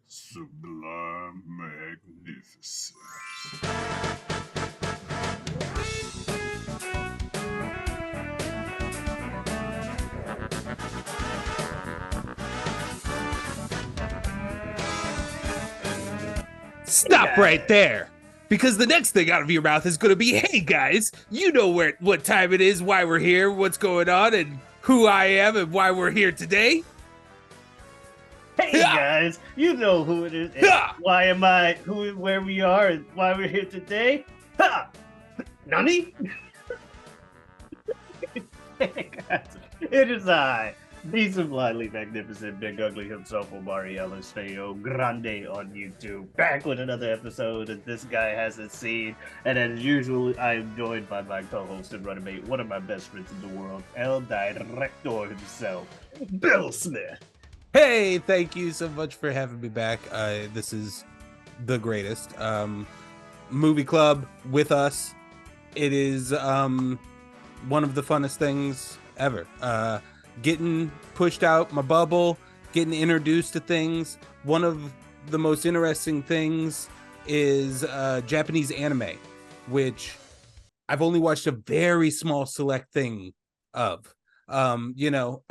Sublime magnificence. Stop right there. Because the next thing out of your mouth is going to be, hey guys, you know what time it is, why we're here, what's going on, and who I am and why we're here today. Hey guys, you know who it is. And why am I where we are and why we're here today? Ha! Nani? Hey guys, it is I, the sublimely magnificent, big ugly himself, Omari Grande on YouTube, back with another episode that this guy hasn't seen. And as usual, I'm joined by my co-host and running mate, one of my best friends in the world, El Director himself, Bill Smith. Hey, thank you so much for having me back. This is the greatest movie club with us. It is one of the funnest things ever. Getting pushed out my bubble, getting introduced to things. One of the most interesting things is Japanese anime, which I've only watched a very small select thing of. Although,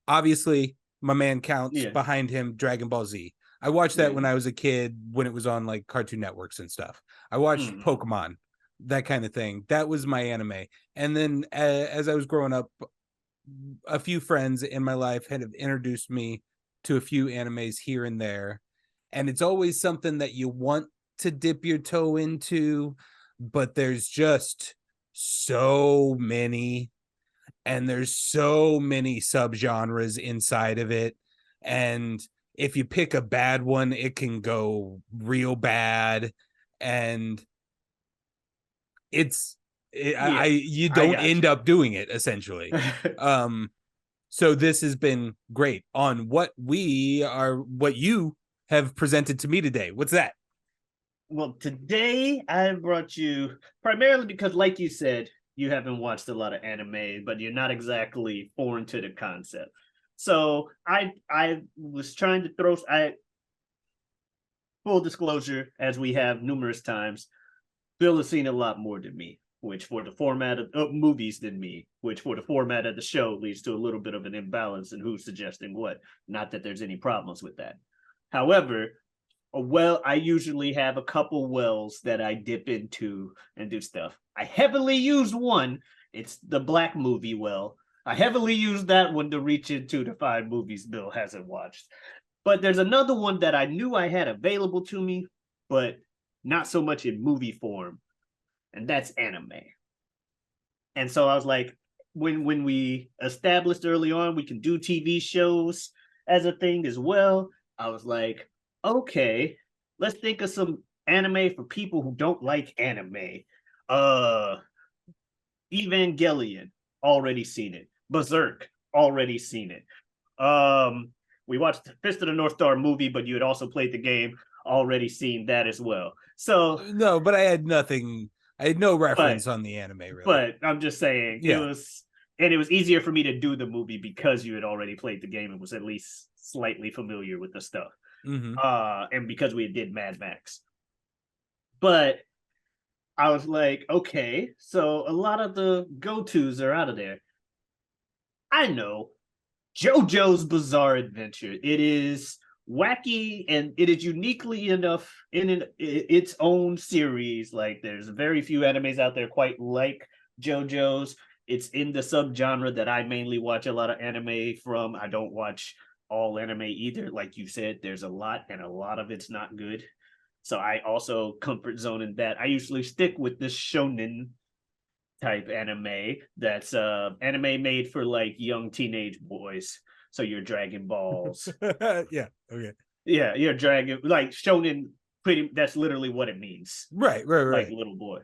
obviously my man counts behind him Dragon Ball Z. I watched that when I was a kid, when it was on like Cartoon Networks and stuff. I watched Pokemon, that kind of thing. That was my anime. And then as I was growing up, a few friends in my life had introduced me to a few animes here and there. And it's always something that you want to dip your toe into, but there's just so many. And there's so many subgenres inside of it. And if you pick a bad one, it can go real bad. And you don't end up doing it, essentially. So this has been great on what you have presented to me today. What's that? Well, today I brought you primarily because, like you said, you haven't watched a lot of anime, but you're not exactly foreign to the concept. So I was trying to throw full disclosure, as we have numerous times, Bill has seen a lot more than me, which for the format of movies than me, which for the format of the show leads to a little bit of an imbalance in who's suggesting what. Not that there's any problems with that. However, I usually have a couple wells that I dip into and do stuff. I heavily use one. It's the Black movie well. I heavily use that one to reach into the 5 movies Bill hasn't watched. But there's another one that I knew I had available to me, but not so much in movie form, and that's anime. And so I was like, when we established early on we can do TV shows as a thing as well, I was like, okay, let's think of some anime for people who don't like anime. Evangelion, already seen it. Berserk, already seen it. We watched Fist of the North Star movie, but you had also played the game, already seen that as well. So no, but I had nothing. I had no reference on the anime, really. But I'm just saying, it was easier for me to do the movie because you had already played the game and was at least slightly familiar with the stuff. And because we did Mad Max. But I was like, okay, so a lot of the go-tos are out of there. I know. JoJo's Bizarre Adventure. It is wacky and it is uniquely enough in its own series. Like, there's very few animes out there quite like JoJo's. It's in the subgenre that I mainly watch a lot of anime from. I don't watch all anime either. Like you said, there's a lot, and a lot of it's not good. So I also comfort zone in that. I usually stick with this shonen type anime that's anime made for like young teenage boys. So your Dragon Balls. Yeah. Okay. Yeah, your Dragon, like shonen, pretty, that's literally what it means. Right. Like little boy.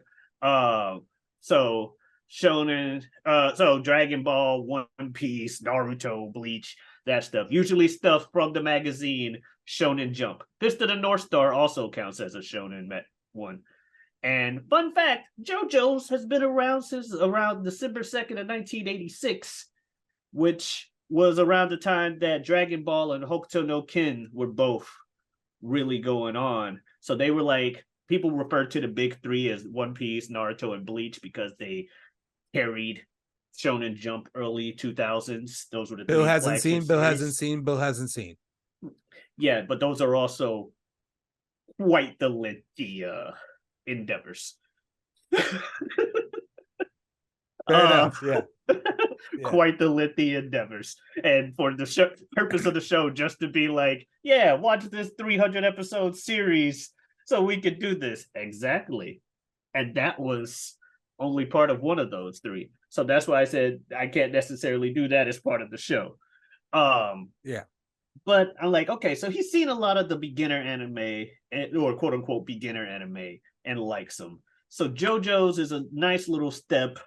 So shonen, so Dragon Ball, One Piece, Naruto, Bleach, that stuff. Usually stuff from the magazine Shonen Jump. Fist of the North Star also counts as a shonen one. And fun fact, JoJo's has been around since around December 2nd of 1986, which was around the time that Dragon Ball and Hokuto no Ken were both really going on. So they were like, people refer to the big three as One Piece, Naruto, and Bleach because they carried Shonen Jump early 2000s. Those were the Bill three hasn't flagship seen. Bill series. hasn't seen. Bill hasn't seen. Yeah, but those are also quite the lengthy endeavors. Fair enough. Yeah. Quite the lengthy endeavors. And for the purpose of the show, just to be like, yeah, watch this 300 episode series so we could do this. Exactly. And that was only part of one of those three. So that's why I said I can't necessarily do that as part of the show. Yeah. But I'm like, okay, so he's seen a lot of the beginner anime, or quote unquote beginner anime, and likes them. So JoJo's is a nice little step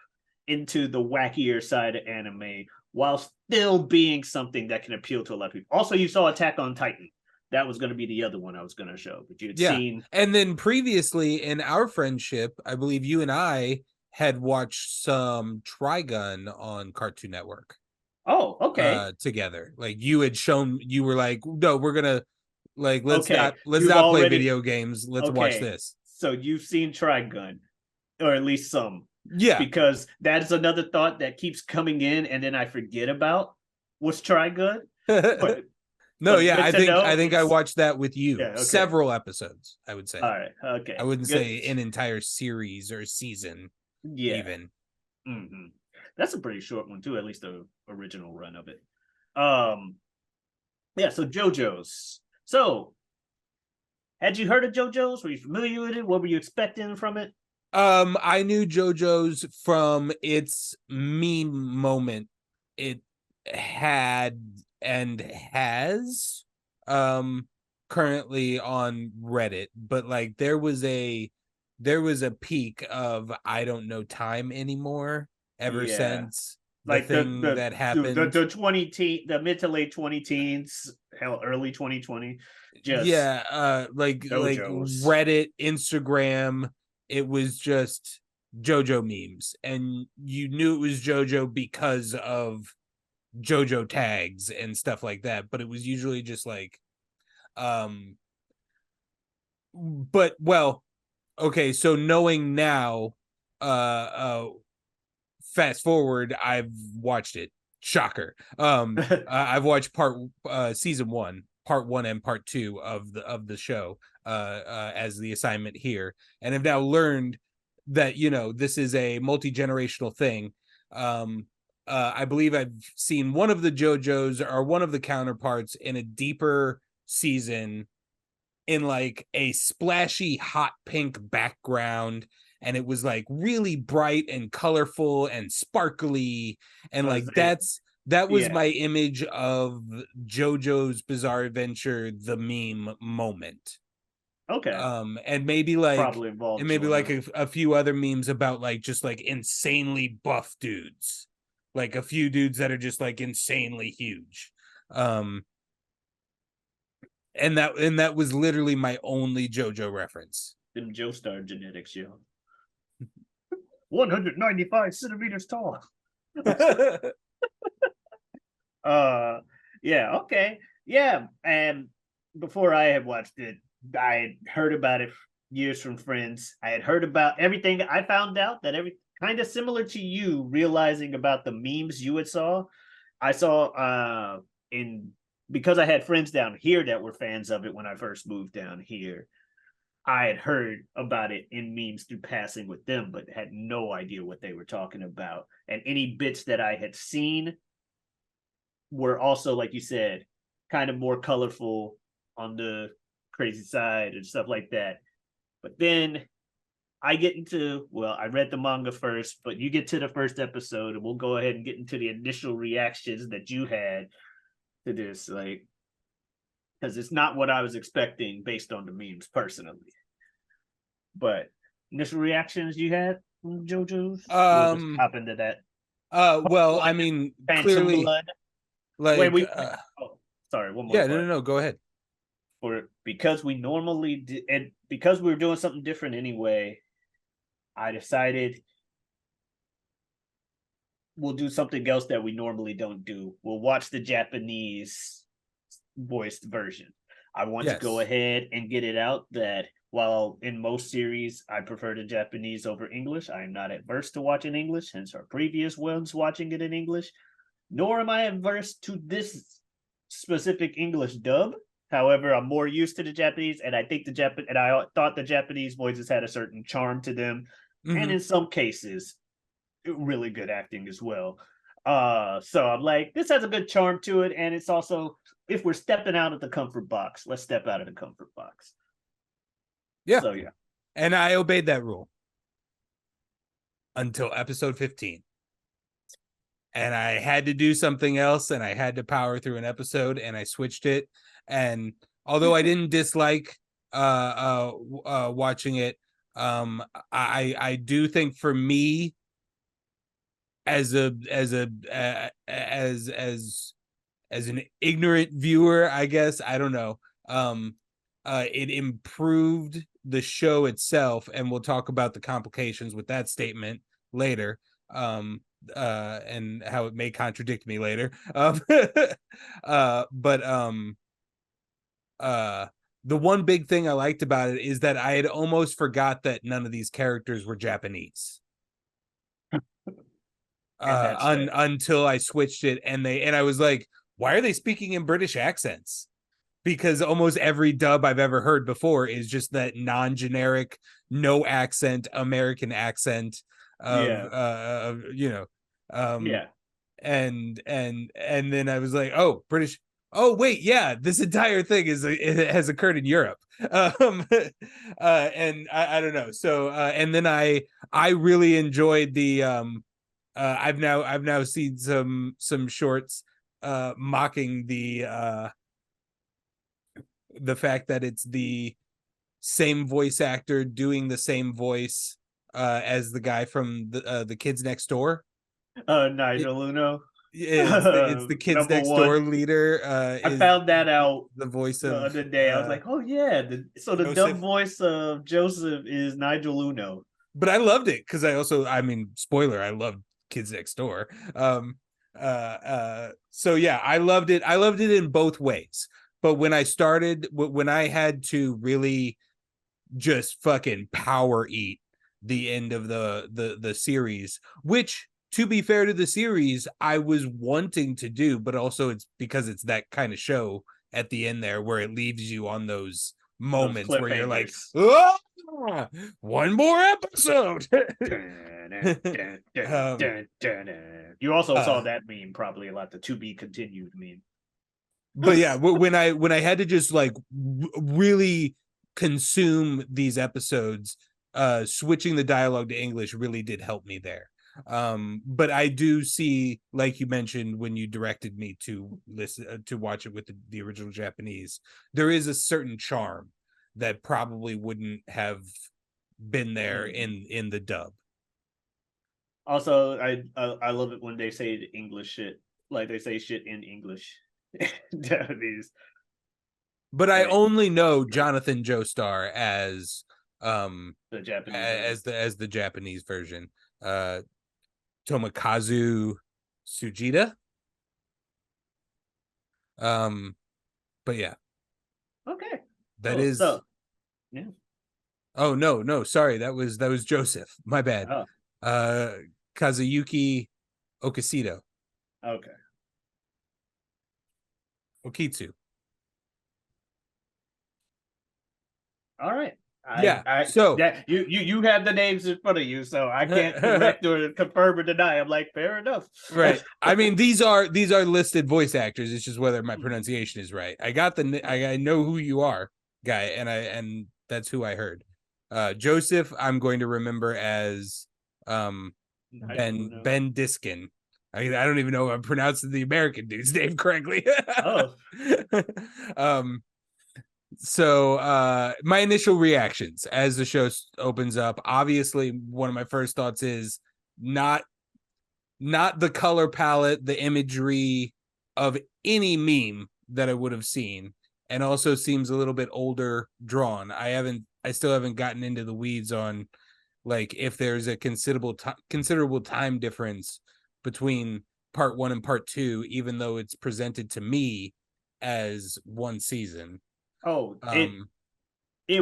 into the wackier side of anime while still being something that can appeal to a lot of people. Also, you saw Attack on Titan. That was going to be the other one I was going to show, but you'd seen. And then previously in our friendship, I believe you and I had watched some Trigun on Cartoon Network. Oh, okay. Together, like you had shown, you were like, no, we're gonna like let's not play video games. Let's watch this. So you've seen Trigun, or at least some. Yeah, because that is another thought that keeps coming in, and then I forget about was Trigun. But no, yeah, I think I watched that with you. Several episodes, I would say. All right, okay. I wouldn't say an entire series or season. Yeah, even. Mm-hmm. That's a pretty short one too, at least the original run of it. Yeah. So JoJo's. So, had you heard of JoJo's? Were you familiar with it? What were you expecting from it? I knew JoJo's from its meme moment. It had and has currently on Reddit, but like there was a peak of I don't know time anymore ever since the like thing that happened. The mid to late 20 teens, hell, early 2020. Like Reddit, Instagram, it was just JoJo memes, and you knew it was JoJo because of JoJo tags and stuff like that, but it was usually just like but well, okay, so knowing now, fast forward, I've watched it. Shocker. I've watched season 1, part 1 and part 2 of the show as the assignment here, and I've now learned that this is a multi-generational thing. I believe I've seen one of the JoJos or one of the counterparts in a deeper season in like a splashy hot pink background, and it was like really bright and colorful and sparkly, and like that was my image of JoJo's Bizarre Adventure, the meme moment. Okay. And maybe like a few other memes about like just like insanely buff dudes, like a few dudes that are just like insanely huge. And that was literally my only JoJo reference. Them Joestar genetics, yo. 195 centimeters tall. Yeah, okay. Yeah, and before I had watched it, I had heard about it years from friends. I had heard about everything. I found out that kind of similar to you realizing about the memes you had saw. I saw because I had friends down here that were fans of it when I first moved down here. I had heard about it in memes through passing with them, but had no idea what they were talking about. And any bits that I had seen were also, like you said, kind of more colorful on the crazy side and stuff like that. But then I read the manga first, but you get to the first episode and we'll go ahead and get into the initial reactions that you had to this, like, because it's not what I was expecting based on the memes personally. But initial reactions you had from JoJo's? We'll just hop into that. Well, I mean, clearly, blood. Like, sorry, one more. Yeah, no, go ahead. Because we normally did, and because we were doing something different anyway, I decided we'll do something else that we normally don't do. We'll watch the Japanese voiced version. I want to go ahead and get it out that while in most series I prefer the Japanese over English, I am not adverse to watching English, hence our previous ones watching it in English, nor am I adverse to this specific English dub. However, I'm more used to the Japanese, and I think I thought the Japanese voices had a certain charm to them, and in some cases, really good acting as well. So I'm like, this has a good charm to it, and it's also, if we're stepping out of the comfort box, let's step out of the comfort box. Yeah. So yeah. And I obeyed that rule until episode 15. And I had to do something else, and I had to power through an episode, and I switched it. And although I didn't dislike watching it, I do think for me, as an ignorant viewer, I guess, I don't know, it improved the show itself, and we'll talk about the complications with that statement later, and how it may contradict me later. The one big thing I liked about it is that I had almost forgot that none of these characters were Japanese. Until I switched it, and I was like, why are they speaking in British accents? Because almost every dub I've ever heard before is just that non-generic, no accent American accent of and then I was like, oh, British. Oh wait, yeah, this entire thing it has occurred in Europe. And I don't know. So and then I really enjoyed the I've now seen some shorts mocking the fact that it's the same voice actor doing the same voice as the guy from the Kids Next Door. Nigel Luno. It's the Kids Next Door leader. I found that out the voice of the other day. I was like, oh yeah, the dub voice of Joseph is Nigel Luno. But I loved it because spoiler, I loved Kids Next Door. So yeah, I loved it. I loved it in both ways. But when I had to really just fucking power eat the end of the series, which, to be fair to the series, I was wanting to do, but also it's because it's that kind of show at the end there where it leaves you on those moments where you're like, oh, one more episode. You also saw that meme probably a lot, the to be continued meme. But yeah, when I had to just like really consume these episodes, switching the dialogue to English really did help me there. But I do see, like you mentioned when you directed me to listen to watch it with the original Japanese, there is a certain charm that probably wouldn't have been there in the dub. Also, I love it when they say the English shit, like they say shit in English. Japanese. But I only know Jonathan Joestar as the Japanese as the Japanese version. Tomokazu Sujita. But yeah. Okay. That is. Yeah. Oh no, sorry, that was Joseph. My bad. Oh. Kazuyuki Okasido. Okay. Okitsu. All right. So you have the names in front of you, so I can't correct or confirm or deny. I'm like, fair enough. Right. I mean, these are listed voice actors. It's just whether my pronunciation is right. I know who you are, guy, and that's who I heard. Joseph, I'm going to remember as Ben Diskin. I don't even know if I'm pronouncing the American dude's name correctly. So my initial reactions as the show opens up, obviously one of my first thoughts is not the color palette, the imagery of any meme that I would have seen, and also seems a little bit older drawn. I still haven't gotten into the weeds on like if there's a considerable time difference between part 1 and part 2, even though it's presented to me as one season. Oh, it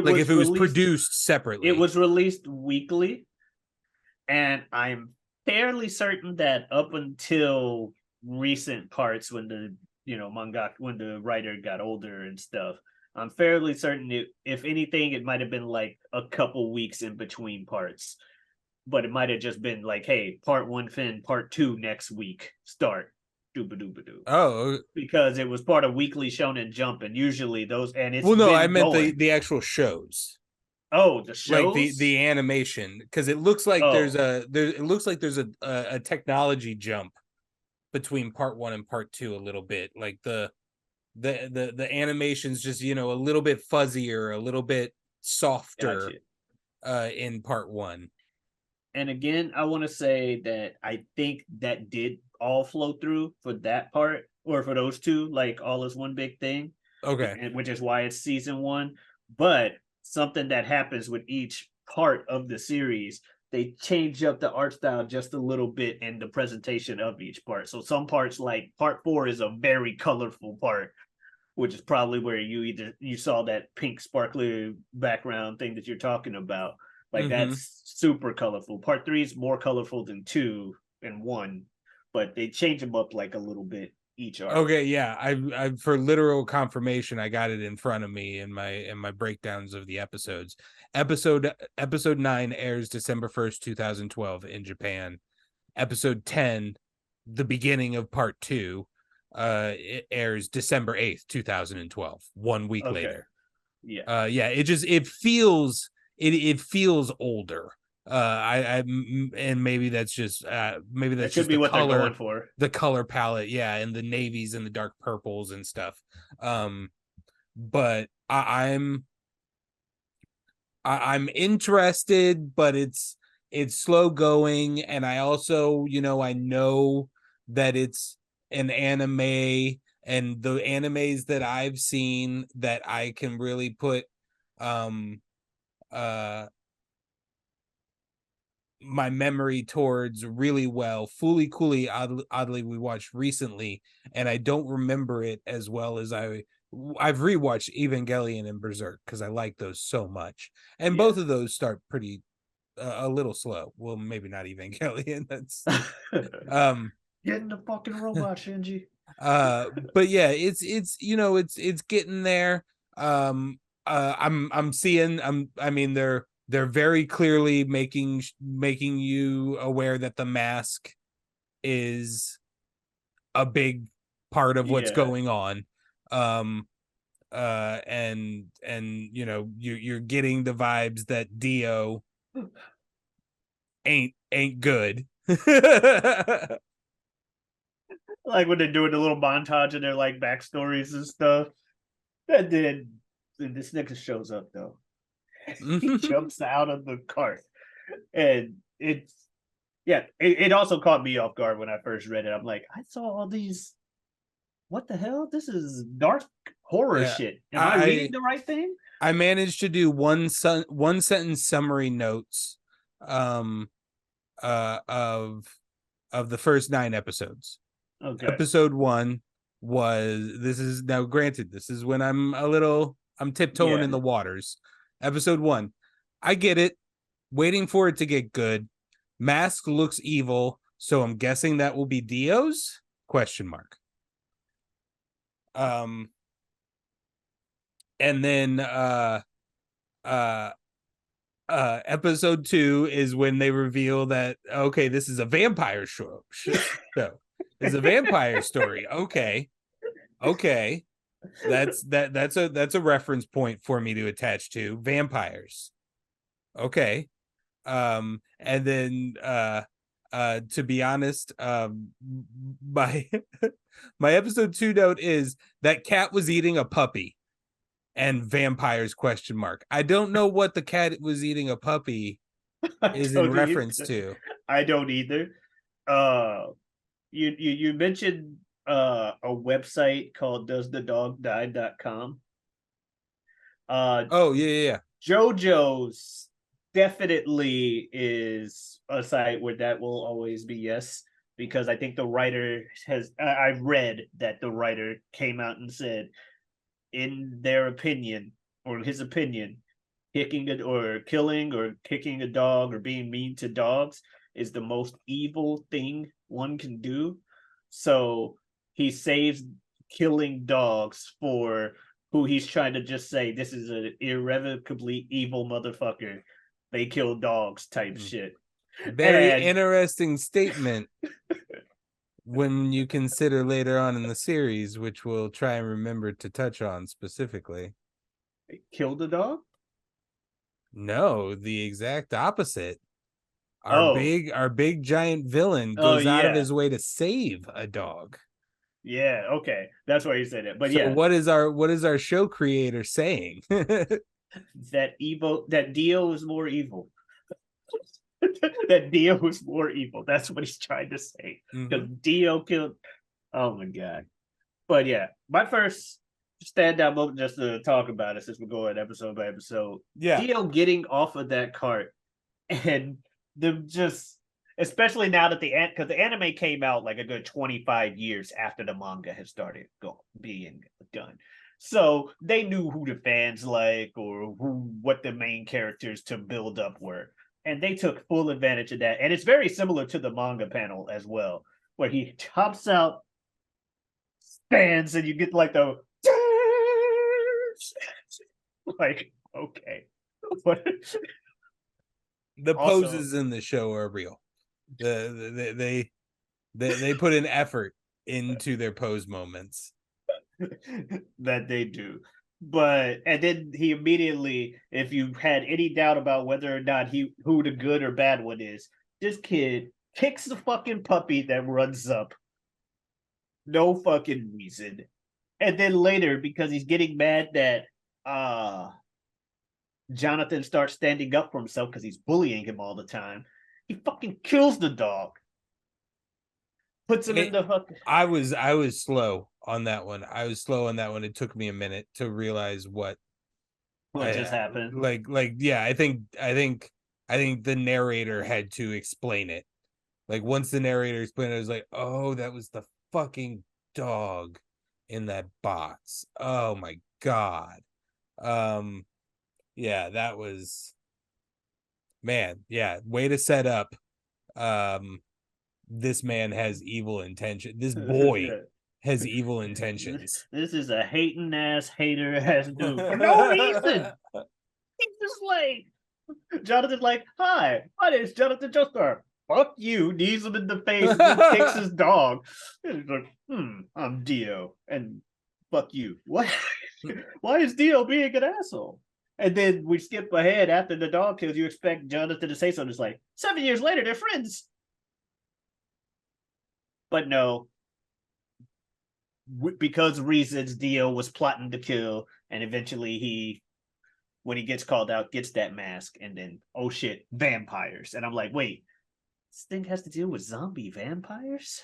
like if it was produced separately. It was released weekly, and I'm fairly certain that up until recent parts, when the when the writer got older and stuff, I'm fairly certain if anything, it might have been like a couple weeks in between parts, but it might have just been like, hey, part 1 fin, part 2 next week, start. Dooba-dooba-doo. Oh, because it was part of Weekly Shonen Jump, and usually those, and it's I meant the actual shows. Oh, the shows, like the animation, because it looks like there's a technology jump between part 1 and part 2 a little bit. Like the animation's just a little bit fuzzier, a little bit softer in part 1. And again, I want to say that I think that did all flow through for that part, or for those two, like all as one big thing. Okay. Which is why it's season 1. But something that happens with each part of the series, they change up the art style just a little bit in the presentation of each part. So some parts, like part 4, is a very colorful part, which is probably where you saw that pink sparkly background thing that you're talking about. Like that's super colorful. Part 3 is more colorful than 2 and 1, but they change them up like a little bit each arc. Okay, yeah. I for literal confirmation, I got it in front of me in my breakdowns of the episodes. Episode 9 airs December 1st, 2012 in Japan. Episode 10, the beginning of part 2, it airs December 8th, 2012, 1 week later. Yeah. It feels older. And maybe that's just that could be what they're going for. The color palette, and the navies and the dark purples and stuff. But I'm interested, but it's slow going, and I also I know that it's an anime, and the animes that I've seen that I can really put my memory towards really well. Fooly Cooly, oddly, we watched recently, and I don't remember it as well as I've rewatched Evangelion and Berserk because I like those so much, and both of those start pretty a little slow. Well, maybe not Evangelion. That's get in the fucking robot, Shinji. But yeah, it's getting there. I'm seeing. I mean, they're very clearly making you aware that the mask is a big part of what's going on. And you're getting the vibes that Dio ain't good. Like when they're doing the little montage and their like backstories and stuff. And then this nigga shows up though. He jumps out of the cart, and it also caught me off guard when I first read it. I'm like, I saw all these, what the hell, this is dark horror shit. Am I reading the right thing? I managed to do one sentence summary notes of the first 9 episodes. Okay. Episode 1 was, this is now granted, this is when I'm tiptoeing in the waters. Episode 1, I get it. Waiting for it to get good. Mask looks evil, so I'm guessing that will be Dio's? ? And then episode 2 is when they reveal that this is a vampire show. It's a vampire story. Okay. That's a reference point for me to attach to vampires. Okay. And then to be honest, my episode 2 note is that cat was eating a puppy and vampires ? I don't know what the cat was eating a puppy is in reference to. I don't either. You mentioned a website called doesthedogdie.com. JoJos definitely is a site where that will always be yes, because I think the writer I've read that the writer came out and said, in their opinion, or his opinion, killing or kicking a dog or being mean to dogs is the most evil thing one can do. So he saves killing dogs for who he's trying to just say, this is an irrevocably evil motherfucker. They kill dogs type shit. Very interesting statement when you consider later on in the series, which we'll try and remember to touch on specifically. Kill the dog? No, the exact opposite. Our big giant villain goes out of his way to save a dog. Yeah, okay. That's why you said it. But so what is our show creator saying? that Dio is more evil. That Dio was more evil. That's what he's trying to say. Because Dio killed. Oh my god. But yeah, my first standout moment, just to talk about it since we're going episode by episode. Yeah, Dio getting off of that cart and them just, especially now that because the anime came out like a good 25 years after the manga had started being done. So they knew who the fans like or what the main characters to build up were. And they took full advantage of that. And it's very similar to the manga panel as well, where he chops out, stands, and you get like the like, okay. The poses in the show are real. They put an effort into their pose moments. That they do. And then he immediately, if you had any doubt about whether or not who the good or bad one is, this kid kicks the fucking puppy that runs up. No fucking reason. And then later, because he's getting mad that Jonathan starts standing up for himself because he's bullying him all the time, he fucking kills the dog. Puts him in the hook. I was slow on that one. It took me a minute to realize what just happened. Yeah, I think the narrator had to explain it. Like once the narrator explained it, I was like, oh, that was the fucking dog in that box. Oh my god. Yeah, that was, man, yeah, way to set up this man has evil intention. This boy has evil intentions. This is a hating ass, hater ass dude for no reason. He's just like, Jonathan's like, hi, my name's Jonathan Joestar. Fuck you, knees him in the face and then kicks his dog. And he's like, I'm Dio. And fuck you. What? Why is Dio being an asshole? And then we skip ahead after the dog kills. You expect Jonathan to say something. It's like, 7 years later, they're friends. But no, because reasons, Dio was plotting to kill, and eventually when he gets called out, gets that mask, and then, oh shit, vampires. And I'm like, wait, this thing has to deal with zombie vampires?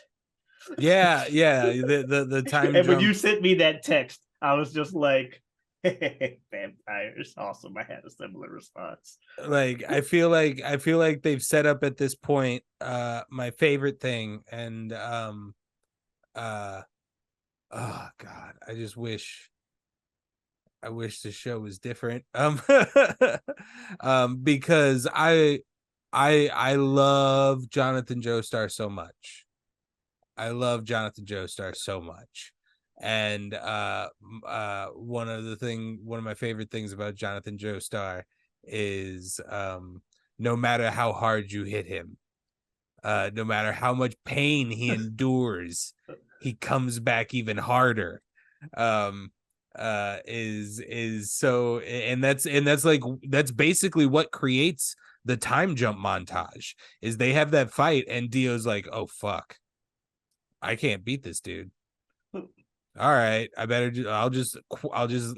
Yeah, the time and jump. When you sent me that text, I was just like, vampires, awesome. I had a similar response. Like I feel like they've set up at this point my favorite thing, and oh god, I wish the show was different. Because I love Jonathan Joestar so much. And one of my favorite things about Jonathan Joestar is no matter how hard you hit him, no matter how much pain he endures, he comes back even harder. Is so, and that's basically what creates the time jump montage. Is they have that fight and Dio's like, oh fuck, I can't beat this dude. All right, I'll just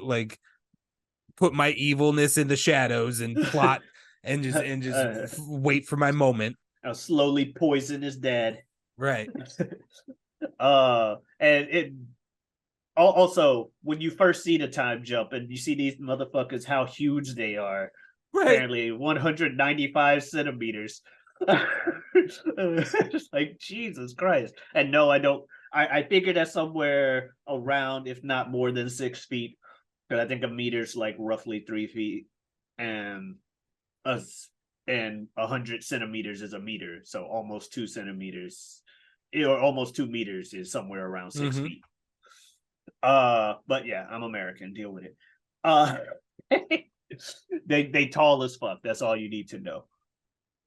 like put my evilness in the shadows and plot and just wait for my moment. I'll slowly poison his dad. Right. And it also, when you first see the time jump and you see these motherfuckers, how huge they are. Right. Apparently 195 centimeters. Like, Jesus Christ. And no, I don't. I figured that somewhere around, if not more than 6 feet, because I think a meter's like roughly 3 feet, and us and 100 centimeters is a meter, so almost 2 centimeters, or almost 2 meters is somewhere around 6 feet. But yeah, I'm American. Deal with it. They tall as fuck. That's all you need to know.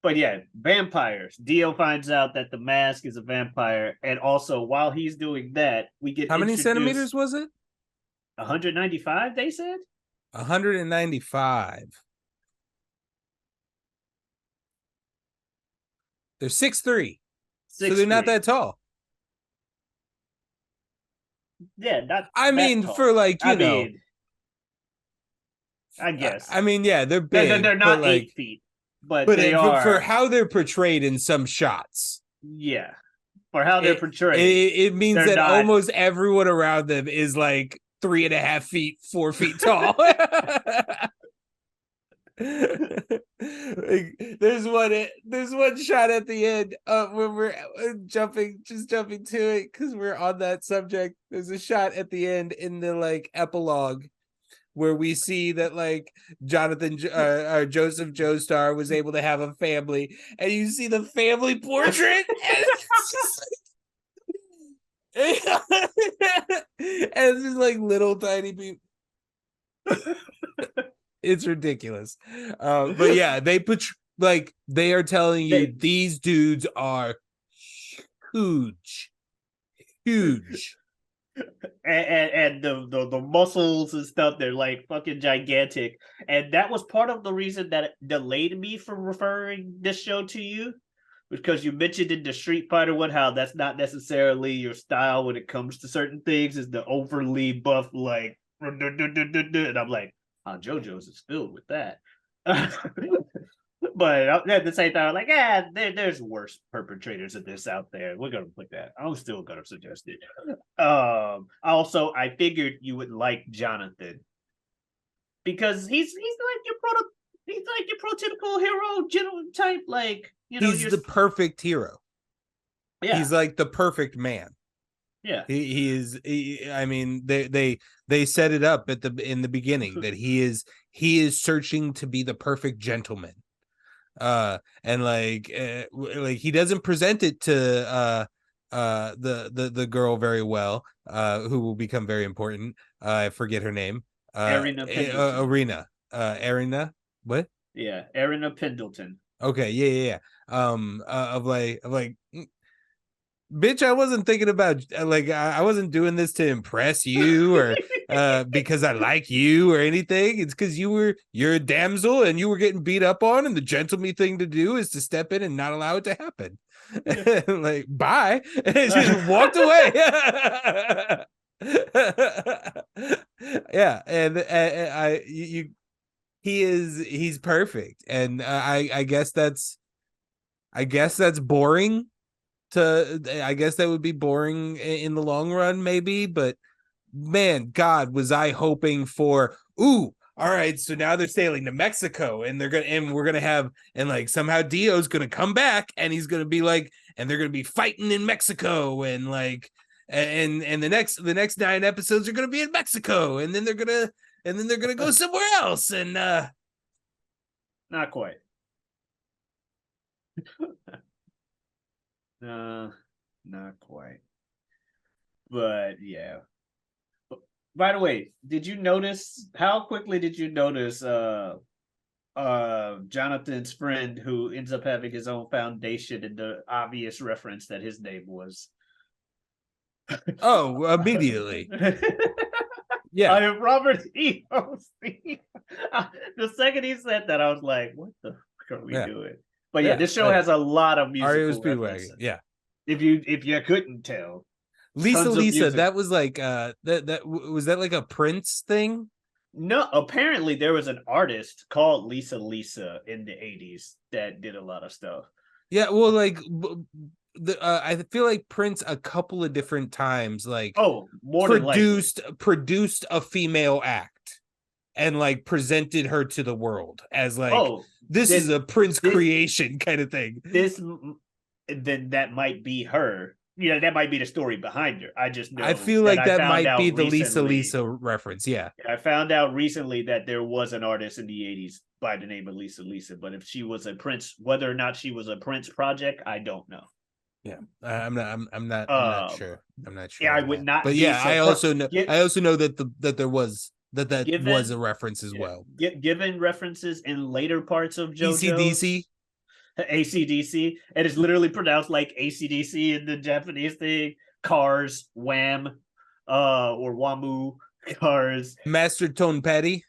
But yeah, vampires. Dio finds out that the mask is a vampire, and also while he's doing that, we get how many centimeters was it? 195. They said 195. They're 6'3", so they're not that tall. Yeah, not. I mean, tall. for like you know, I guess. I mean, yeah, they're big. They're not like, 8 feet, but they are for how they're portrayed in some shots. Yeah, for how they're portrayed, it means that almost everyone around them is like 3.5 feet, 4 feet tall. Like, there's one shot at the end when we're jumping to it because we're on that subject. There's a shot at the end in the like epilogue where we see that like Jonathan Joseph Joestar was able to have a family, and you see the family portrait, and it's just like little tiny people. It's ridiculous. But yeah, they are telling you these dudes are huge. And the muscles and stuff, they're like fucking gigantic. And that was part of the reason that it delayed me from referring this show to you, because you mentioned in the Street Fighter one how that's not necessarily your style when it comes to certain things, is the overly buff, like, and I'm like, JoJo's is filled with that. But at the same time, I'm like, there's worse perpetrators of this out there. We're gonna put that. I'm still gonna suggest it. Also, I figured you would like Jonathan because he's like your prototypical hero, general type. Like, you know, he's the perfect hero. Yeah, he's like the perfect man. Yeah, he is. I mean, they set it up in the beginning that he is searching to be the perfect gentleman, and like he doesn't present it to the girl very well, who will become very important. I forget her name. Arena. What? Yeah, Arena Pendleton. Okay, yeah. Of like. Bitch, I wasn't thinking about like I wasn't doing this to impress you or because I like you or anything. It's because you're a damsel and you were getting beat up on, and the gentlemanly thing to do is to step in and not allow it to happen. Like, bye. And she just walked away. Yeah, and he's perfect, and I guess that's boring. I guess that would be boring in the long run, maybe, but man, God, was I hoping for, all right, so now they're sailing to Mexico and we're gonna have, and like somehow Dio's gonna come back and he's gonna be like, and they're gonna be fighting in Mexico, and like and the next 9 episodes are gonna be in Mexico, and then they're gonna go somewhere else, and not quite. Not quite. But yeah. By the way, how quickly did you notice Jonathan's friend who ends up having his own foundation, and the obvious reference that his name was? Oh, immediately. Yeah. I am Robert E. The second he said that, I was like, what the fuck are we doing? But yeah, this show has a lot of musical references. Yeah. If you couldn't tell. Lisa, that was like that was that like a Prince thing? No, apparently there was an artist called Lisa in the 80s that did a lot of stuff. Yeah, well, like I feel like Prince a couple of different times, like more produced a female act. and like presented her to the world as like this is a Prince creation kind of thing. Then that might be her. That might be the story behind her. I just know. I feel like that might be the Lisa reference. Yeah. I found out recently that there was an artist in the 80s by the name of Lisa. But if she was a Prince, whether or not she was a Prince project, I don't know. Yeah. I'm not sure. I'm not sure. Yeah, I would not. But yeah, I also know that there was was a reference as well. Given references in later parts of JoJo's. ECDC. ACDC, and it's literally pronounced like ACDC in the Japanese thing. Cars, Wham, or Wamu, Cars. Master Tone Petty.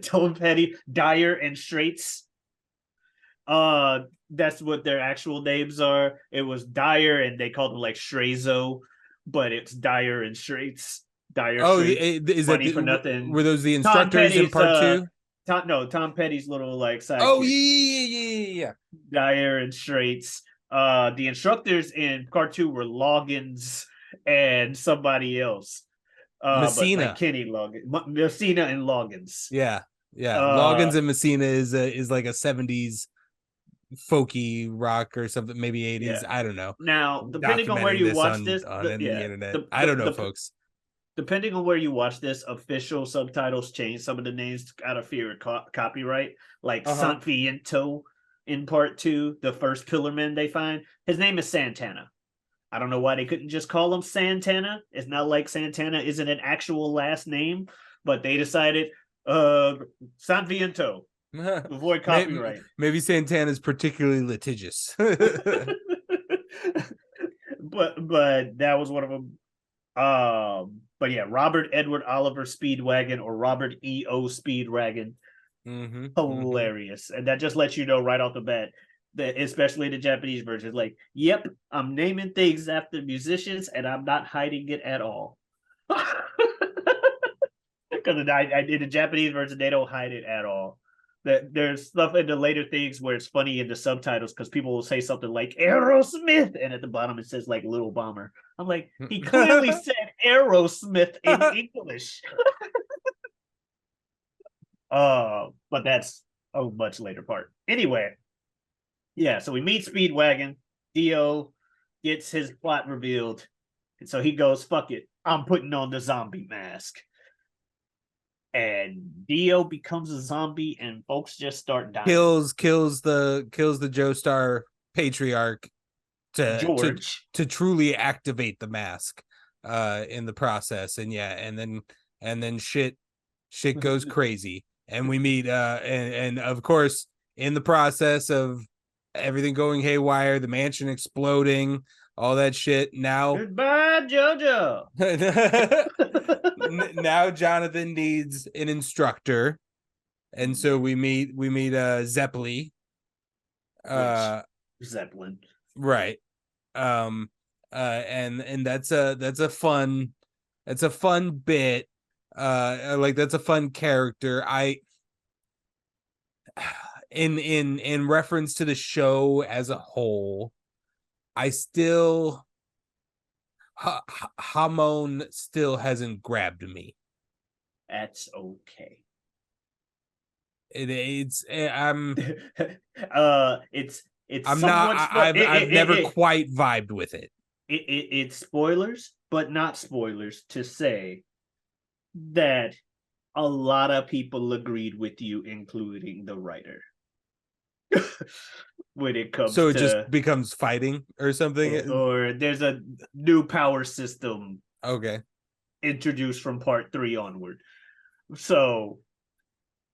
Tone Petty, Dyer and Straits. That's what their actual names are. It was Dyer, and they called him like Shrezo, but it's Dyer and Straits. Dyer. Straits. Is Funny that for nothing? Were those the instructors in part 2? Tom Petty's little like side. Oh yeah. Dyer and Straits. The instructors in part 2 were Loggins and somebody else. Messina, like Kenny Loggins, Messina and Loggins. Yeah. Loggins and Messina is like a 70s folky rock or something, maybe 80s. Yeah. I don't know. Now, depending on where you watch this on the internet, I don't know, folks. Depending on where you watch this, official subtitles change some of the names out of fear of copyright. Like Sanfiento in part 2, the first Pillarman they find, his name is Santana. I don't know why they couldn't just call him Santana. It's not like Santana isn't an actual last name, but they decided Sanfiento. Avoid copyright. Maybe Santana is particularly litigious. but that was one of them. But yeah, Robert Edward Oliver Speedwagon or Robert E.O. Speedwagon. Hilarious. And that just lets you know right off the bat that, especially the Japanese version, like, yep, I'm naming things after musicians and I'm not hiding it at all. Because in the Japanese version, they don't hide it at all. There's stuff in the later things where it's funny in the subtitles because people will say something like Aerosmith, and at the bottom it says like Little Bomber. I'm like, he clearly said Aerosmith in English. But that's a much later part. Anyway, yeah, so we meet Speedwagon. Dio gets his plot revealed, and so he goes, "Fuck it, I'm putting on the zombie mask." And Dio becomes a zombie, and folks just start dying. Kills the Joestar patriarch to truly activate the mask in the process. And yeah, and then shit goes crazy, and we meet and of course in the process of everything going haywire, the mansion exploding, all that shit. Now goodbye, JoJo. Now Jonathan needs an instructor, and so we meet Zeppeli. Zeppelin, right? And that's a fun bit. Like that's a fun character. In reference to the show as a whole, I still Hamon still hasn't grabbed me. That's okay. It's I've never quite vibed with it. It's spoilers, but not spoilers to say that a lot of people agreed with you, including the writer. When it comes so it just becomes fighting or something, or there's a new power system introduced from part 3 onward. So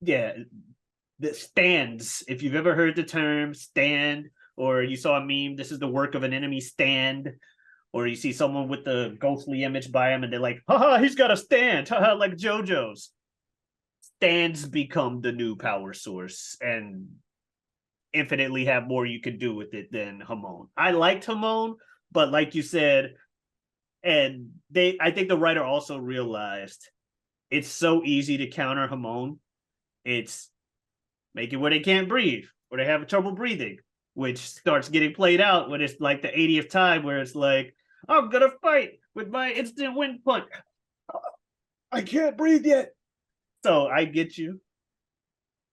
yeah, the stands, if you've ever heard the term stand, or you saw a meme, this is the work of an enemy stand, or you see someone with the ghostly image by him and they're like, haha, he's got a stand, haha, like JoJo's. Stands become the new power source and infinitely have more you can do with it than Hamon. I liked Hamon, but like you said, and I think the writer also realized it's so easy to counter Hamon. It's make it where they can't breathe, or they have trouble breathing, which starts getting played out when it's like the 80th time where it's like, I'm gonna fight with my instant wind punch. I can't breathe yet. So I get you.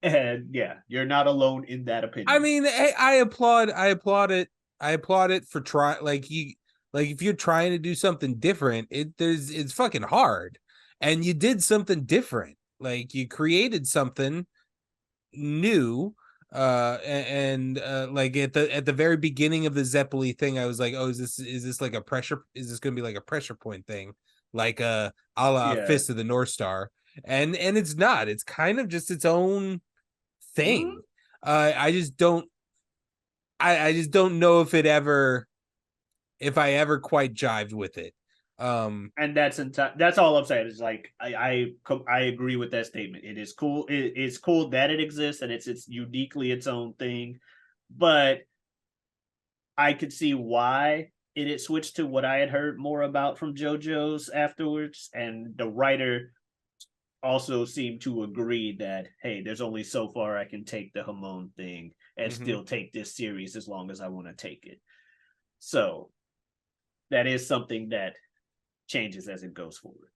And yeah, you're not alone in that opinion. I mean, I applaud it for if you're trying to do something different, it's fucking hard. And you did something different. Like you created something new. Like at the very beginning of the Zeppeli thing, I was like, oh, is this like a pressure? Is this gonna be like a pressure point thing? Like a la Fist of the North Star. And it's not. It's kind of just its own thing. I just don't know if I ever quite jived with it. And that's all I'm saying is like I agree with that statement. It is cool. It's cool that it exists and it's uniquely its own thing, but I could see why it switched to what I had heard more about from JoJo's afterwards, and the writer also seemed to agree that, hey, there's only so far I can take the Hamon thing and still take this series as long as I want to take it. So that is something that changes as it goes forward.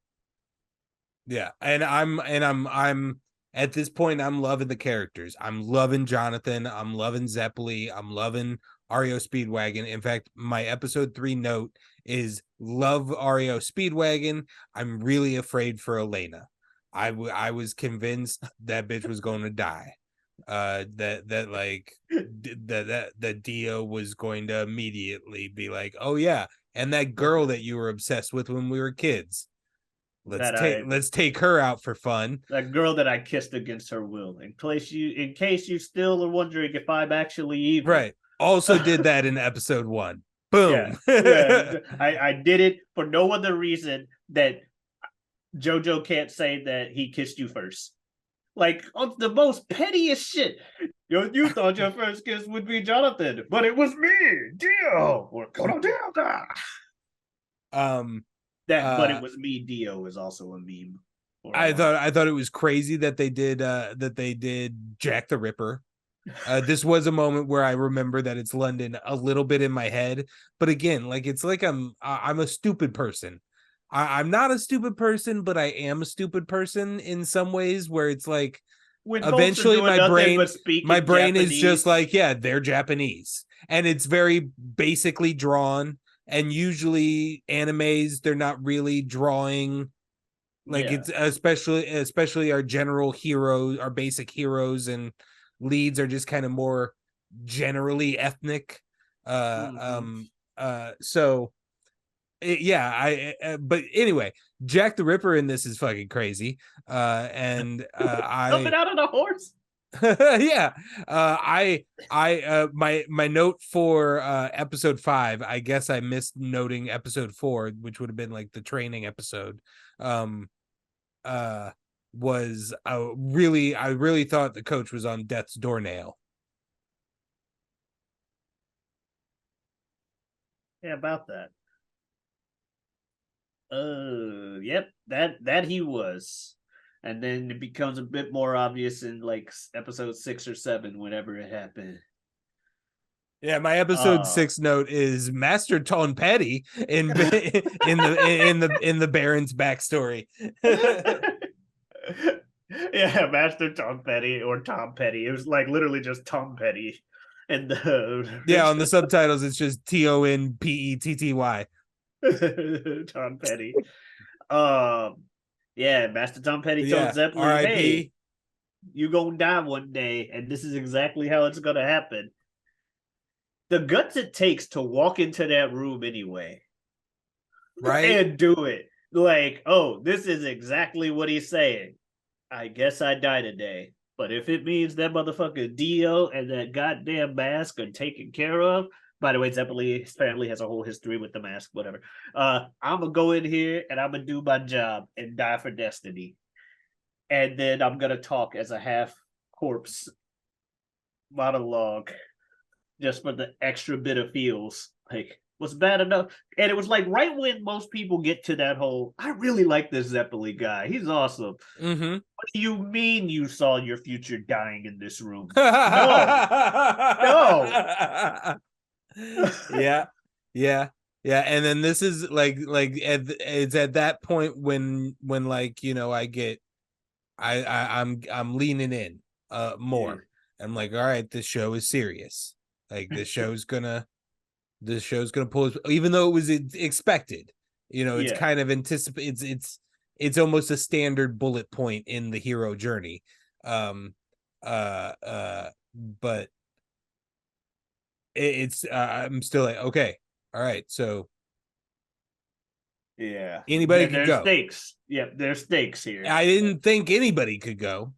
Yeah, and I'm at this point, I'm loving the characters. I'm loving Jonathan. I'm loving Zeppeli. I'm loving REO Speedwagon. In fact, my episode 3 note is love REO Speedwagon. I'm really afraid for Elena. I was convinced that bitch was going to die. That Dio was going to immediately be like, oh yeah, and that girl that you were obsessed with when we were kids. Let's take her out for fun. That girl that I kissed against her will. In case you still are wondering if I'm actually evil. Right. Also did that in episode 1. Boom. Yeah. I did it for no other reason that JoJo can't say that he kissed you first. Like, on the most pettiest shit. You thought your first kiss would be Jonathan, but it was me, Dio. Or Delta. But it was me, Dio is also a meme. I thought it was crazy that they did Jack the Ripper. This was a moment where I remember that it's London a little bit in my head, but again, like it's like I'm a stupid person. I'm not a stupid person, but I am a stupid person in some ways, where it's like when eventually my brain Japanese is just like, yeah, they're Japanese, and it's very basically drawn. And usually animes, they're not really drawing like it's especially our general heroes, our basic heroes and leads are just kind of more generally ethnic. So but anyway, Jack the Ripper in this is fucking crazy. And jumping out on a horse. Yeah. My note for episode 5, I guess I missed noting episode 4, which would have been like the training episode. Was I really thought the coach was on death's doornail. Yeah, about that. Yep, that he was. And then it becomes a bit more obvious in like episode 6 or 7, whenever it happened. Yeah, my episode 6 note is Master Tom Petty in the Baron's backstory. Yeah, Master Tom Petty or Tom Petty. It was like literally just Tom Petty. And on the subtitles it's just TONPETTY. Tom Petty. Yeah, Master Tom Petty told Zeppeli, hey, you gonna die one day, and this is exactly how it's gonna happen. The guts it takes to walk into that room anyway. Right? And do it. Like, oh, this is exactly what he's saying. I guess I die today. But if it means that motherfucker Dio and that goddamn mask are taken care of, by the way, Zeppeli's family has a whole history with the mask, whatever. I'm going to go in here and I'm going to do my job and die for destiny. And then I'm going to talk as a half corpse monologue just for the extra bit of feels. Like, was bad enough. And it was like right when most people get to that whole, I really like this Zeppeli guy. He's awesome. Mm-hmm. What do you mean you saw your future dying in this room? No. Yeah. And then this is like it's at that point when like, you know, I get I'm leaning in more. Yeah. I'm like, all right, this show is serious. Like this show's gonna pull us, even though it was expected. It's kind of it's almost a standard bullet point in the hero journey. But it's I'm still like, okay, all right, so anybody could go. Stakes. There's stakes here. I didn't think anybody could go.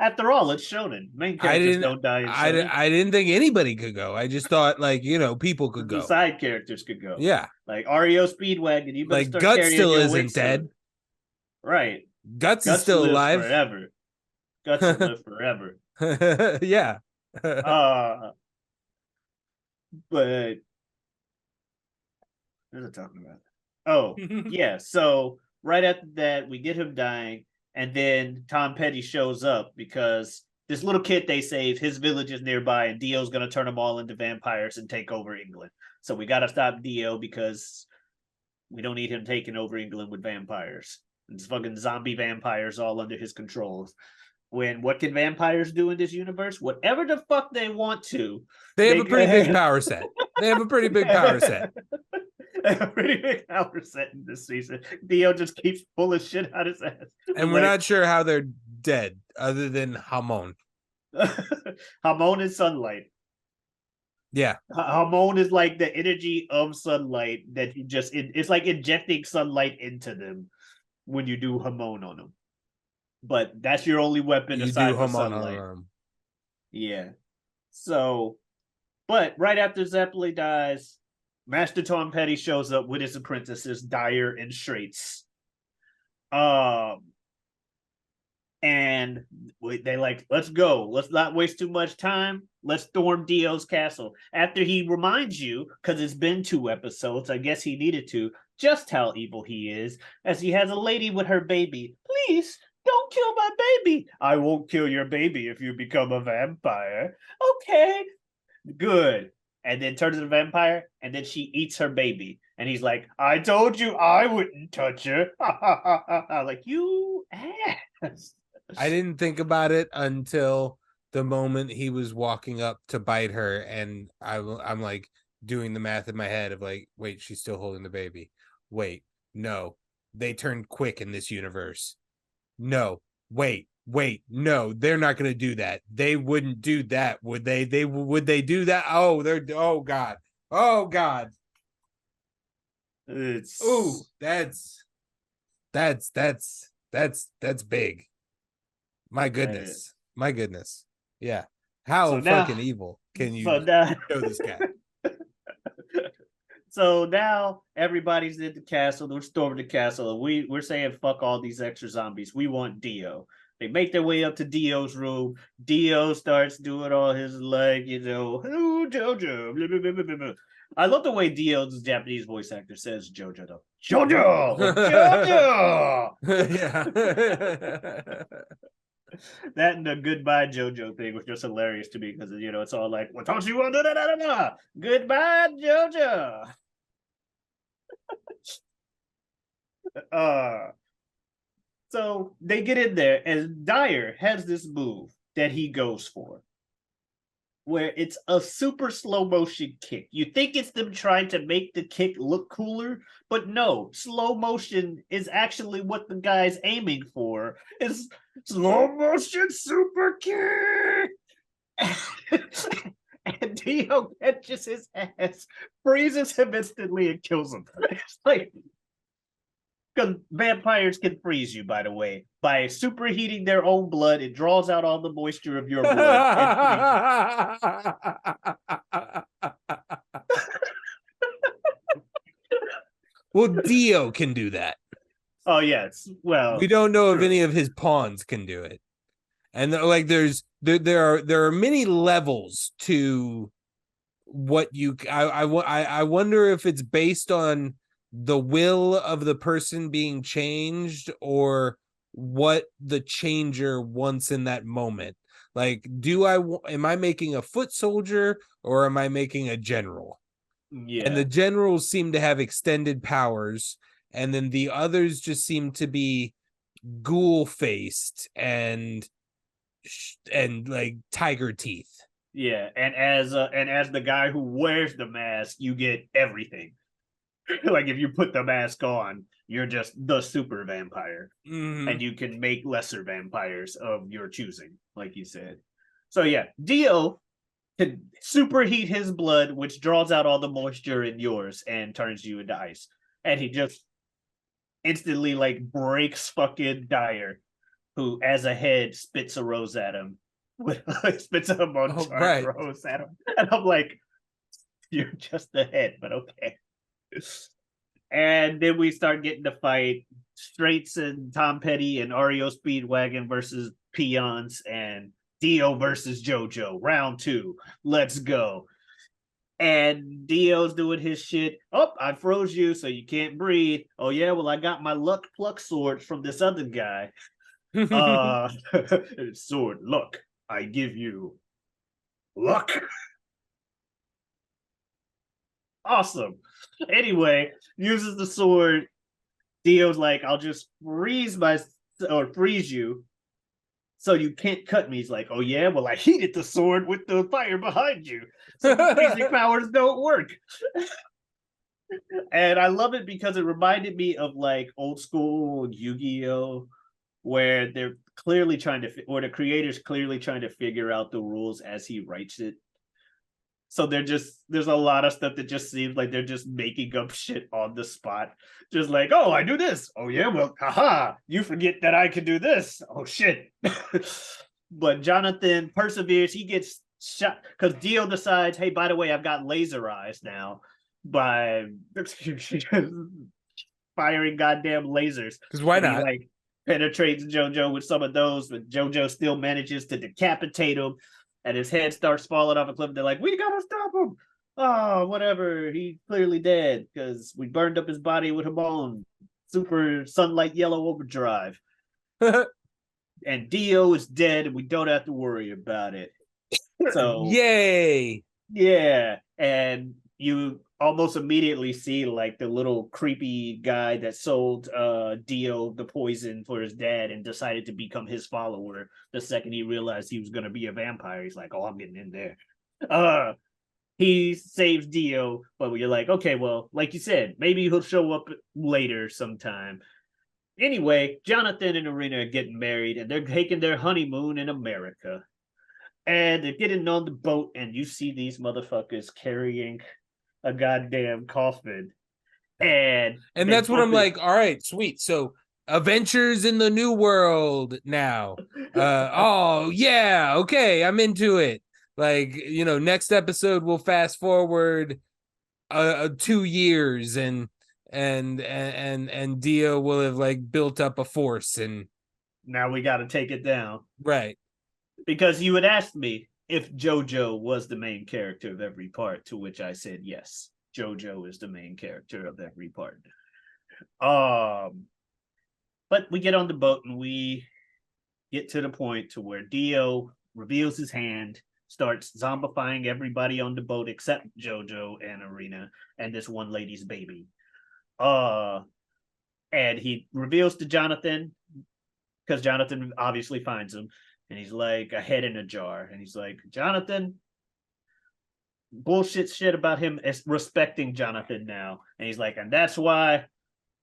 After all, it's shonen. Main characters don't die in shonen. I didn't think anybody could go. I just thought, like, people could go. The side characters could go. Yeah. Like Ario Speedwagon, you better like start Guts still isn't dead. Right. Guts is still alive. Forever. Guts will live forever. Yeah. But what was I talking about? Oh, yeah. So right after that, we get him dying. And then Tom Petty shows up because this little kid they save, his village is nearby, and Dio's going to turn them all into vampires and take over England. So we got to stop Dio because we don't need him taking over England with vampires. It's fucking zombie vampires all under his control. What can vampires do in this universe? Whatever the fuck they want to. They have a pretty big power set. They have a pretty big power set. A pretty big power set in this season. Dio just keeps pulling shit out his ass. And we're not sure how they're dead, other than Hamon. Hamon is sunlight. Yeah. Hamon is like the energy of sunlight that you just... It's like injecting sunlight into them when you do Hamon on them. But that's your only weapon aside from sunlight. Yeah. So... But right after Zeppeli dies... Master Tom Petty shows up with his apprentices, Dyer and Straits. And they like, let's go. Let's not waste too much time. Let's storm Dio's castle. After he reminds you, because it's been 2 episodes, I guess he needed to, just how evil he is, as he has a lady with her baby. Please, don't kill my baby. I won't kill your baby if you become a vampire. Okay, good. And then turns into a vampire, and then she eats her baby. And he's like, I told you I wouldn't touch her. Like, you ass. I didn't think about it until the moment he was walking up to bite her, and I'm like doing the math in my head of like, wait, she's still holding the baby. Wait, no. They turn quick in this universe. No, wait, no, they're not going to do that. They wouldn't do that, would they? Would they do that? Oh God. It's that's big. My goodness. Yeah. How fucking evil can you show this guy? So now everybody's in the castle. They're storming the castle. We're saying fuck all these extra zombies. We want Dio. They make their way up to Dio's room. Dio starts doing all his oh, JoJo. Blah, blah, blah, blah, blah. I love the way Dio's Japanese voice actor says JoJo though. JoJo! JoJo! Yeah. That and the goodbye JoJo thing was just hilarious to me because it's all like, what don't you want? Goodbye, JoJo. So they get in there, and Dyer has this move that he goes for, where it's a super slow motion kick. You think it's them trying to make the kick look cooler, but no, slow motion is actually what the guy's aiming for. It's slow motion super kick. And Dio catches his ass, freezes him instantly, and kills him. It's like, because vampires can freeze you, by the way, by superheating their own blood. It draws out all the moisture of your blood. Well, Dio can do that. Oh yes. Well, we don't know if any of his pawns can do it, and like there are many levels to what you. I wonder if it's based on the will of the person being changed or what the changer wants in that moment. Like, am I making a foot soldier or am I making a general? Yeah. And the generals seem to have extended powers, and then the others just seem to be ghoul faced and like tiger teeth. Yeah, and as the guy who wears the mask, you get everything. Like if you put the mask on, you're just the super vampire, and you can make lesser vampires of your choosing, like you said. So yeah, Dio can superheat his blood, which draws out all the moisture in yours and turns you into ice. And he just instantly like breaks fucking Dyer, who as a head spits a rose at him. Spits a Montart rose at him. And I'm like, you're just the head, but okay. And then we start getting the fight. Straits and Tom Petty and REO Speedwagon versus Peons, and Dio versus JoJo. Round 2. Let's go. And Dio's doing his shit. Oh, I froze you so you can't breathe. Oh yeah, well I got my luck pluck sword from this other guy. Sword, look, I give you luck. Awesome. Anyway, uses the sword. Dio's like, I'll just freeze you so you can't cut me. He's like, oh yeah, well I heated the sword with the fire behind you, so the freezing powers don't work. And I love it because it reminded me of like old school Yu-Gi-Oh, where they're clearly trying to, or the creator's clearly trying to figure out the rules as he writes it. So there's a lot of stuff that just seems like they're just making up shit on the spot. Just like, oh, I do this. Oh yeah, well, haha, you forget that I can do this. Oh shit. But Jonathan perseveres. He gets shot because Dio decides, hey, by the way, I've got laser eyes now by firing goddamn lasers. Because why not? He like penetrates JoJo with some of those, but JoJo still manages to decapitate him. And his head starts falling off a cliff. They're like, we gotta stop him. Oh, whatever. He's clearly dead because we burned up his body with him on super sunlight yellow overdrive. And Dio is dead, and we don't have to worry about it. So yay. Yeah. And you almost immediately see like the little creepy guy that sold Dio the poison for his dad and decided to become his follower the second he realized he was going to be a vampire. He's like, oh, I'm getting in there. He saves Dio, but you're like, okay, well, like you said, maybe he'll show up later sometime. Anyway, Jonathan and Irina are getting married, and they're taking their honeymoon in America. And they're getting on the boat, and you see these motherfuckers carrying a goddamn coffin. And that's what I'm like, all right, sweet. So adventures in the new world now. Oh yeah, okay, I'm into it. Like, you know, next episode we'll fast forward 2 years and Dio will have like built up a force, and now we got to take it down. Right. Because you had asked me if JoJo was the main character of every part, to which I said yes. JoJo is the main character of every part. But we get on the boat and we get to the point to where Dio reveals his hand, starts zombifying everybody on the boat except JoJo and Irina and this one lady's baby. And he reveals to Jonathan, because Jonathan obviously finds him, and he's like, a head in a jar. And he's like, Jonathan, bullshit shit about him respecting Jonathan now. And he's like, and that's why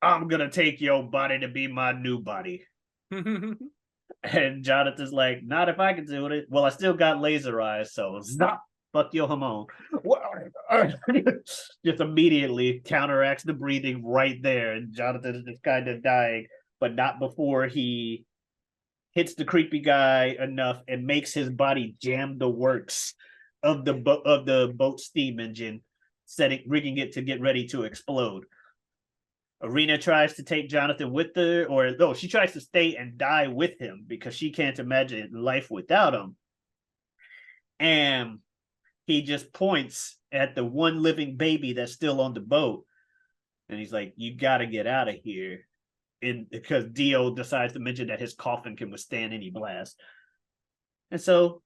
I'm going to take your body to be my new body. And Jonathan's like, not if I can do it. Well, I still got laser eyes, so stop. Fuck your hormone. Just immediately counteracts the breathing right there. And Jonathan is just kind of dying, but not before he hits the creepy guy enough and makes his body jam the works of the boat steam engine, rigging it to get ready to explode. Irina tries to take Jonathan with her, or no, she tries to stay and die with him because she can't imagine life without him. And he just points at the one living baby that's still on the boat. And he's like, you got to get out of here. Because Dio decides to mention that his coffin can withstand any blast. And so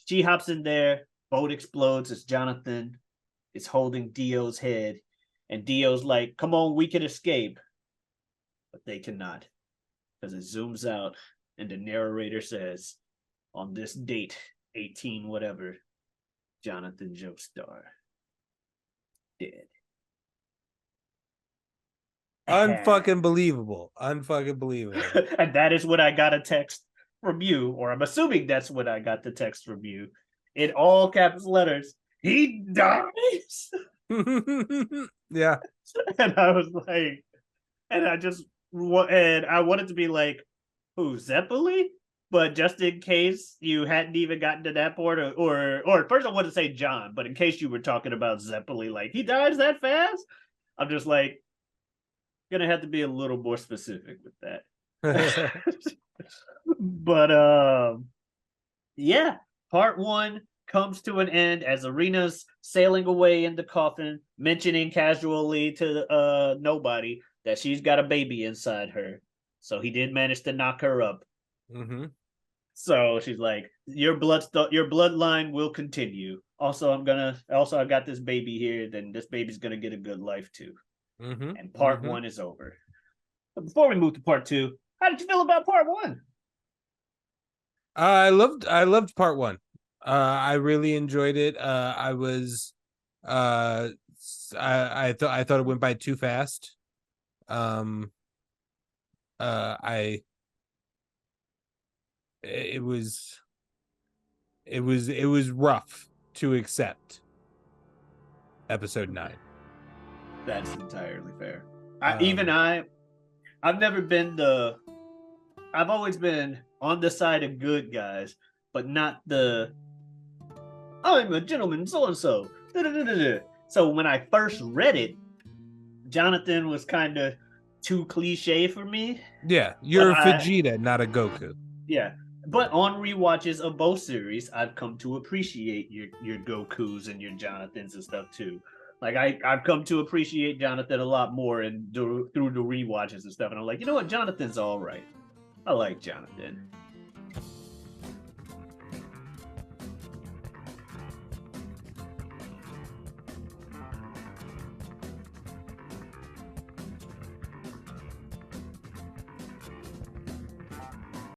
she hops in there, boat explodes as Jonathan is holding Dio's head. And Dio's like, come on, we can escape. But they cannot. because it zooms out and the narrator says, on this date, 18 whatever, Jonathan Joestar dead. Unfucking believable. Unfucking believable. And that is what I got a text from you, or I'm assuming that's what I got the text from you, in all caps letters. He dies. Yeah. And I was like, and I wanted to be like, who, Zeppeli? But just in case you hadn't even gotten to that point, or first I wanted to say John, but in case you were talking about Zeppeli, like he dies that fast, I'm just like, gonna have to be a little more specific with that. But yeah, part 1 comes to an end as Arena's sailing away in the coffin, mentioning casually to nobody that she's got a baby inside her. So he did manage to knock her up. Mm-hmm. So she's like, your bloodline will continue. Also, I got this baby here, then this baby's gonna get a good life too. Mm-hmm. And part 1 is over. But before we move to part 2, how did you feel about part 1? I loved part 1. I really enjoyed it. I thought it went by too fast. It was rough to accept episode 9. That's entirely fair. I've never been I've always been on the side of good guys, but not I'm a gentleman so-and-so. So when I first read it, Jonathan was kind of too cliche for me. Yeah, you're a Vegeta, not a Goku. Yeah, but on rewatches of both series, I've come to appreciate your Gokus and your Jonathans and stuff too. Like I've come to appreciate Jonathan a lot more through the rewatches and stuff, and I'm like, you know what, Jonathan's all right. I like Jonathan.